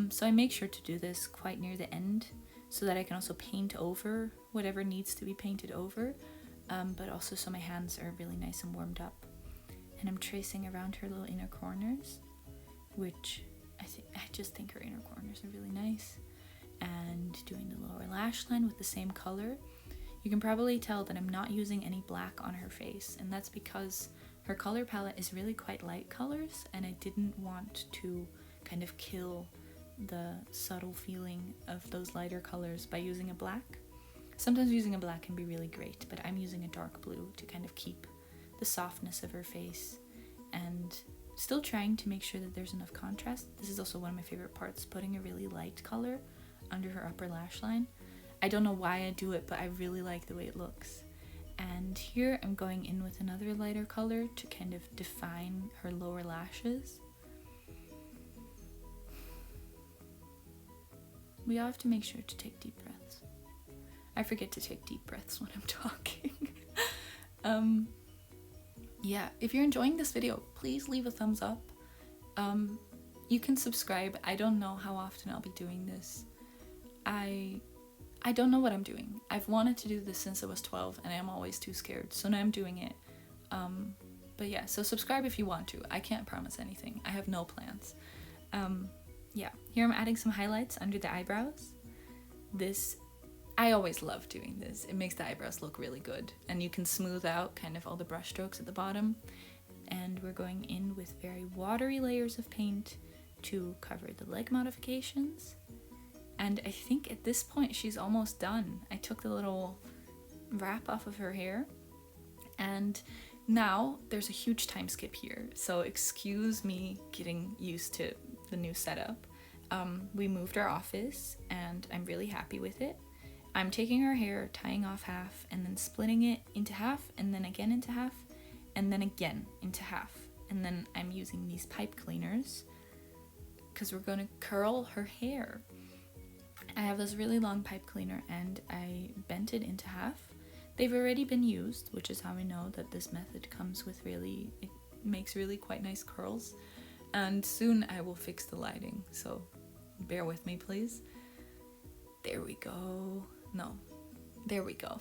Speaker 1: So I make sure to do this quite near the end so that I can also paint over whatever needs to be painted over, but also so my hands are really nice and warmed up. And I'm tracing around her little inner corners, which I just think her inner corners are really nice. And doing the lower lash line with the same color. You can probably tell that I'm not using any black on her face, and that's because her color palette is really quite light colors, and I didn't want to kind of kill the subtle feeling of those lighter colors by using a black. Sometimes using a black can be really great, but I'm using a dark blue to kind of keep the softness of her face and still trying to make sure that there's enough contrast. This is also one of my favorite parts, putting a really light color under her upper lash line. I don't know why I do it, but I really like the way it looks. And here I'm going in with another lighter color to kind of define her lower lashes. We all have to make sure to take deep breaths. I forget to take deep breaths when I'm talking. Yeah, if you're enjoying this video, please leave a thumbs up. You can subscribe. I don't know how often I'll be doing this. I don't know what I'm doing. I've wanted to do this since I was 12 and I'm always too scared, so now I'm doing it. But yeah, so subscribe if you want to. I can't promise anything. I have no plans. Yeah, here I'm adding some highlights under the eyebrows. I always love doing this. It makes the eyebrows look really good, and you can smooth out kind of all the brush strokes at the bottom. And we're going in with very watery layers of paint to cover the leg modifications. And I think at this point she's almost done. I took the little wrap off of her hair, and now there's a huge time skip here, so excuse me getting used to the new setup. We moved our office and I'm really happy with it. I'm taking her hair, tying off half, and then splitting it into half, and then again into half, and then again into half. And then I'm using these pipe cleaners because we're going to curl her hair. I have this really long pipe cleaner and I bent it into half. They've already been used, which is how I know that this method comes with it makes really quite nice curls. And soon I will fix the lighting, so bear with me please. There we go. No, there we go.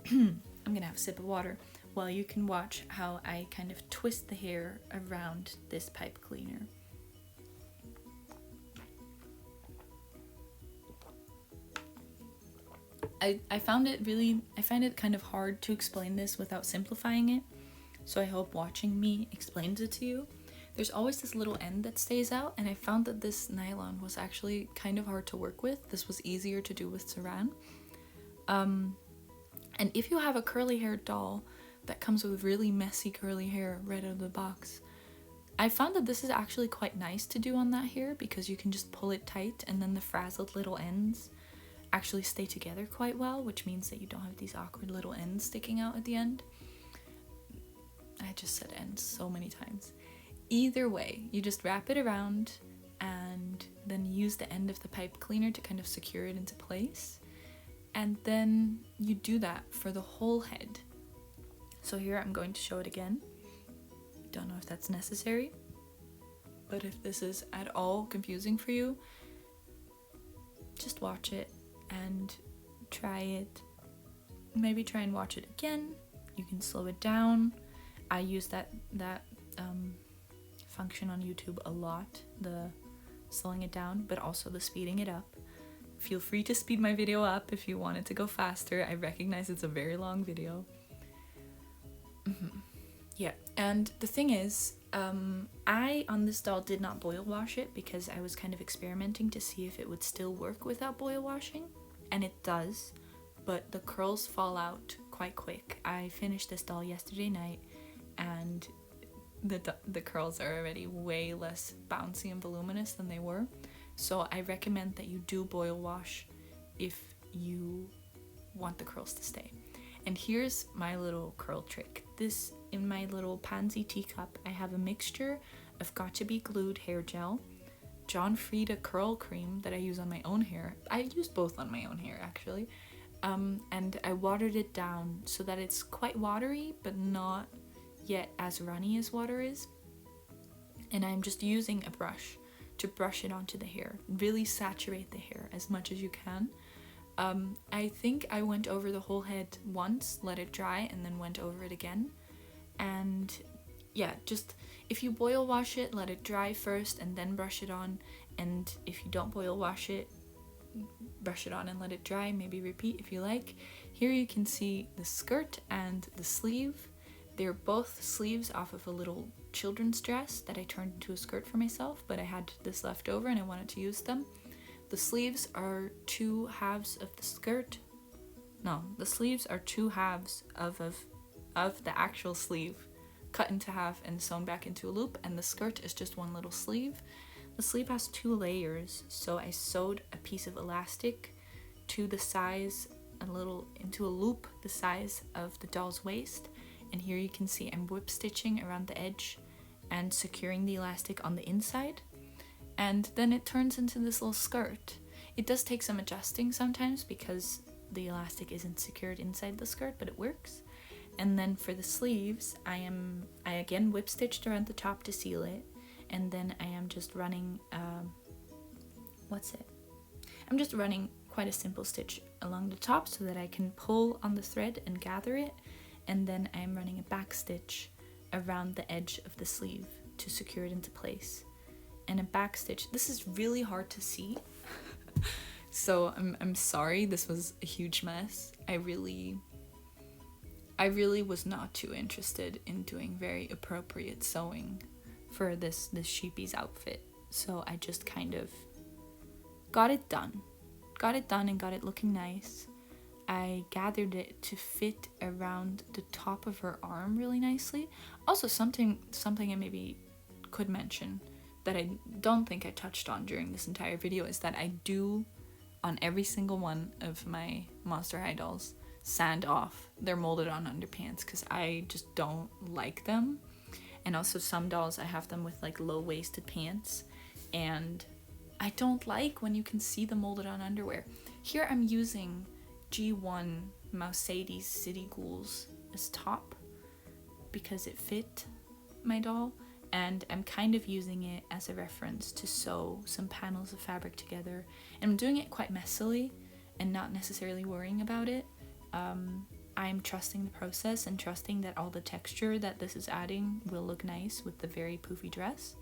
Speaker 1: I'm gonna have a sip of water while you can watch how I kind of twist the hair around this pipe cleaner. I find it kind of hard to explain this without simplifying it, so I hope watching me explains it to you. There's always this little end that stays out, and I found that this nylon was actually kind of hard to work with. This was easier to do with saran. And if you have a curly haired doll that comes with really messy curly hair right out of the box, I found that this is actually quite nice to do on that hair because you can just pull it tight and then the frazzled little ends actually stay together quite well, which means that you don't have these awkward little ends sticking out at the end. I just said ends so many times. Either way, you just wrap it around and then use the end of the pipe cleaner to kind of secure it into place. And then you do that for the whole head. So here I'm going to show it again. Don't know if that's necessary, but if this is at all confusing for you, just watch it and try it. Maybe try and watch it again. You can slow it down. I use that function on YouTube a lot, the slowing it down, but also the speeding it up. Feel free to speed my video up if you want it to go faster. I recognize it's a very long video. Yeah, and the thing is, I on this doll did not boil wash it because I was kind of experimenting to see if it would still work without boil washing, and it does, but the curls fall out quite quick. I finished this doll yesterday night and the curls are already way less bouncy and voluminous than they were, so I recommend that you do boil wash if you want the curls to stay. And here's my little curl trick. This, in my little pansy teacup, I have a mixture of Got2b glued hair gel, John Frieda curl cream that I use on my own hair. I use both on my own hair actually, and I watered it down so that it's quite watery but not yet as runny as water is. And I'm just using a brush to brush it onto the hair. Really saturate the hair as much as you can. I think I went over the whole head once, let it dry, and then went over it again. And yeah, just if you boil wash it, let it dry first and then brush it on. And if you don't boil wash it, brush it on and let it dry, maybe repeat if you like. Here you can see the skirt and the sleeve. They're both sleeves off of a little children's dress that I turned into a skirt for myself, but I had this left over and I wanted to use them. The sleeves are two halves of the skirt. No, the sleeves are two halves of the actual sleeve cut into half and sewn back into a loop, and the skirt is just one little sleeve. The sleeve has two layers, so I sewed a piece of elastic to the size, into a loop the size of the doll's waist, and here you can see I'm whip stitching around the edge and securing the elastic on the inside. And then it turns into this little skirt. It does take some adjusting sometimes because the elastic isn't secured inside the skirt, but it works. And then for the sleeves, I again whip stitched around the top to seal it, and then I am just running I'm just running quite a simple stitch along the top so that I can pull on the thread and gather it, and then I'm running a back stitch around the edge of the sleeve to secure it into place. And a back stitch, this is really hard to see. So I'm sorry, this was a huge mess. I really was not too interested in doing very appropriate sewing for this sheepy's outfit. So I just kind of got it done and got it looking nice. I gathered it to fit around the top of her arm really nicely. Also, something I maybe could mention that I don't think I touched on during this entire video is that I do, on every single one of my Monster High dolls, sand off their molded on underpants because I just don't like them. And also some dolls, I have them with like low-waisted pants, and I don't like when you can see the molded on underwear. Here I'm using G1 Mercedes City Ghouls as top because it fit my doll, and I'm kind of using it as a reference to sew some panels of fabric together. And I'm doing it quite messily and not necessarily worrying about it. I'm trusting the process and trusting that all the texture that this is adding will look nice with the very poofy dress.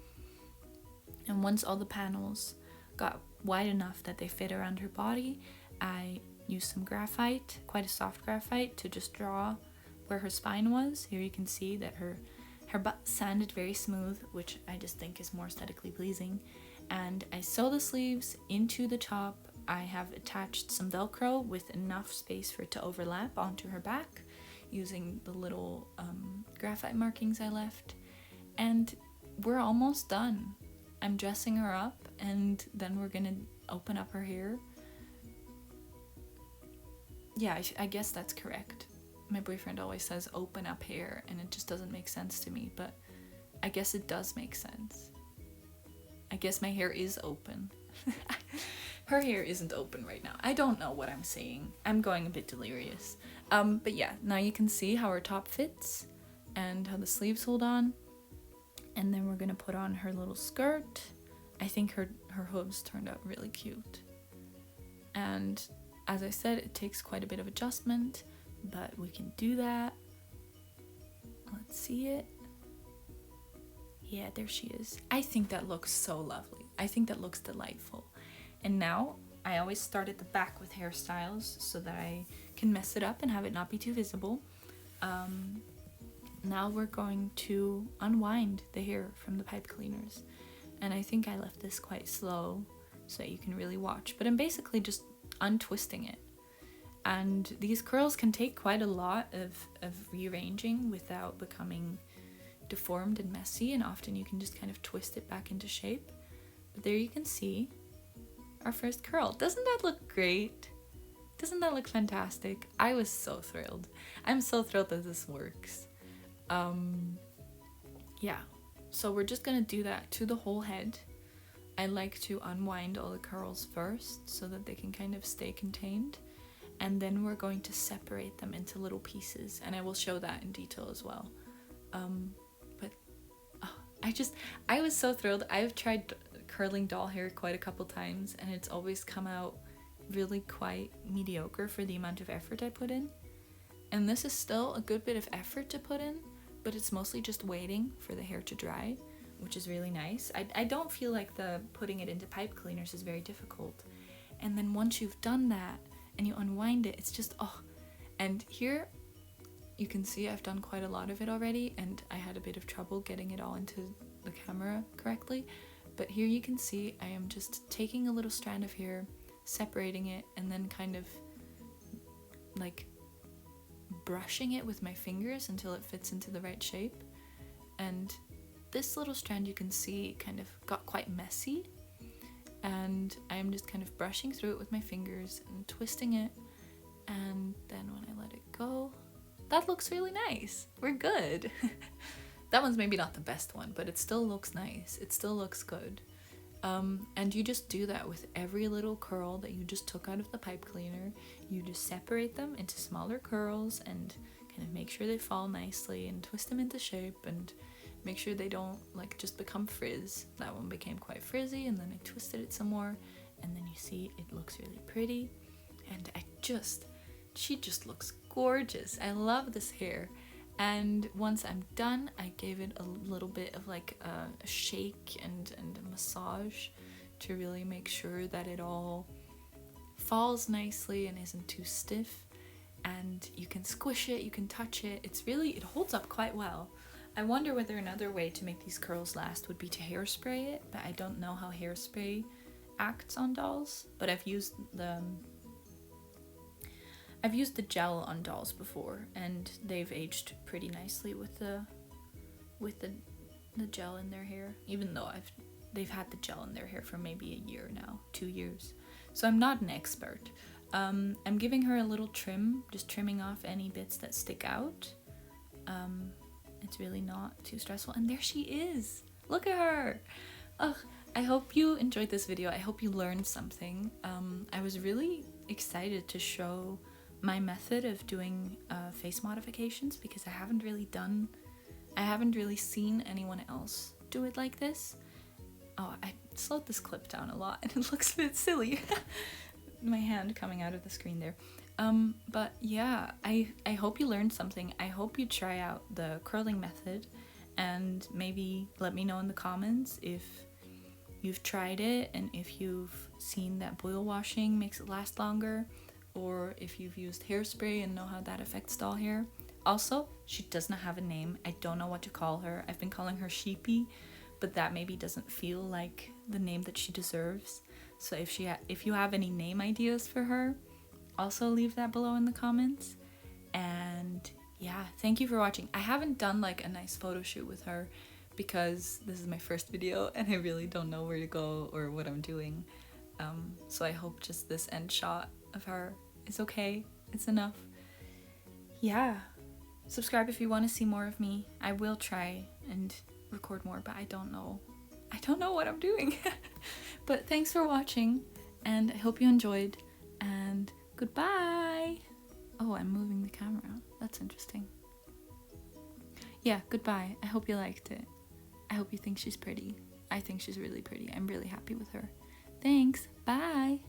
Speaker 1: And once all the panels got wide enough that they fit around her body, I used some graphite, quite a soft graphite, to just draw where her spine was. Here you can see that her butt sanded very smooth, which I just think is more aesthetically pleasing. And I sew the sleeves into the top. I have attached some Velcro with enough space for it to overlap onto her back using the little graphite markings I left. And we're almost done. I'm dressing her up, and then we're gonna open up her hair. Yeah, I guess that's correct. My boyfriend always says open up hair, and it just doesn't make sense to me, but I guess it does make sense. I guess my hair is open. Her hair isn't open right now. I don't know what I'm saying. I'm going a bit delirious. But yeah, now you can see how her top fits and how the sleeves hold on. And then we're gonna put on her little skirt. I think her hooves turned out really cute. And as I said, it takes quite a bit of adjustment, but we can do that. Let's see it. Yeah, there she is. I think that looks so lovely. I think that looks delightful. And now, I always start at the back with hairstyles so that I can mess it up and have it not be too visible. Now we're going to unwind the hair from the pipe cleaners. And I think I left this quite slow so that you can really watch. But I'm basically just untwisting it. And these curls can take quite a lot of rearranging without becoming deformed and messy. And often you can just kind of twist it back into shape. But there you can see our first curl. Doesn't that look great? Doesn't that look fantastic? I was so thrilled. I'm so thrilled that this works. Yeah, so we're just gonna do that to the whole head. I like to unwind all the curls first so that they can kind of stay contained, and then we're going to separate them into little pieces, and I will show that in detail as well. But I was so thrilled. I've tried curling doll hair quite a couple times, and it's always come out really quite mediocre for the amount of effort I put in. And this is still a good bit of effort to put in, but it's mostly just waiting for the hair to dry, which is really nice. I don't feel like the putting it into pipe cleaners is very difficult. And then once you've done that and you unwind it, it's just, oh. And here you can see I've done quite a lot of it already, and I had a bit of trouble getting it all into the camera correctly. But here you can see I am just taking a little strand of hair, separating it, and then kind of like brushing it with my fingers until it fits into the right shape. And this little strand, you can see, kind of got quite messy, and I'm just kind of brushing through it with my fingers and twisting it, and then when I let it go, that looks really nice. We're good. That one's maybe not the best one, but it still looks nice. It still looks good. And you just do that with every little curl that you just took out of the pipe cleaner. You just separate them into smaller curls and kind of make sure they fall nicely and twist them into shape and make sure they don't like just become frizz. That one became quite frizzy, and then I twisted it some more, and then you see it looks really pretty. And she just looks gorgeous. I love this hair. And once I'm done, I gave it a little bit of like a shake and a massage to really make sure that it all falls nicely and isn't too stiff. And you can squish it, you can touch it. It holds up quite well. I wonder whether another way to make these curls last would be to hairspray it, but I don't know how hairspray acts on dolls. But I've used the gel on dolls before, and they've aged pretty nicely with the gel in their hair, even though they've had the gel in their hair for maybe a year now, 2 years. So I'm not an expert. I'm giving her a little trim, just trimming off any bits that stick out. It's really not too stressful. And there she is. Look at her. Ugh, I hope you enjoyed this video. I hope you learned something. I was really excited to show my method of doing face modifications because I haven't really seen anyone else do it like this. Oh, I slowed this clip down a lot and it looks a bit silly. My hand coming out of the screen there. But yeah, I hope you learned something. I hope you try out the curling method and maybe let me know in the comments if you've tried it and if you've seen that boil washing makes it last longer, or if you've used hairspray and know how that affects doll hair. Also, she does not have a name. I don't know what to call her. I've been calling her Sheepy, but that maybe doesn't feel like the name that she deserves. So if you have any name ideas for her, also leave that below in the comments. And yeah, thank you for watching. I haven't done like a nice photo shoot with her because this is my first video and I really don't know where to go or what I'm doing. So I hope just this end shot of her is okay. It's enough. Yeah. Subscribe if you want to see more of me. I will try and record more, but I don't know what I'm doing. But thanks for watching, and I hope you enjoyed, and goodbye. Oh, I'm moving the camera. That's interesting. Yeah, goodbye. I hope you liked it. I hope you think she's pretty. I think she's really pretty. I'm really happy with her. Thanks. Bye.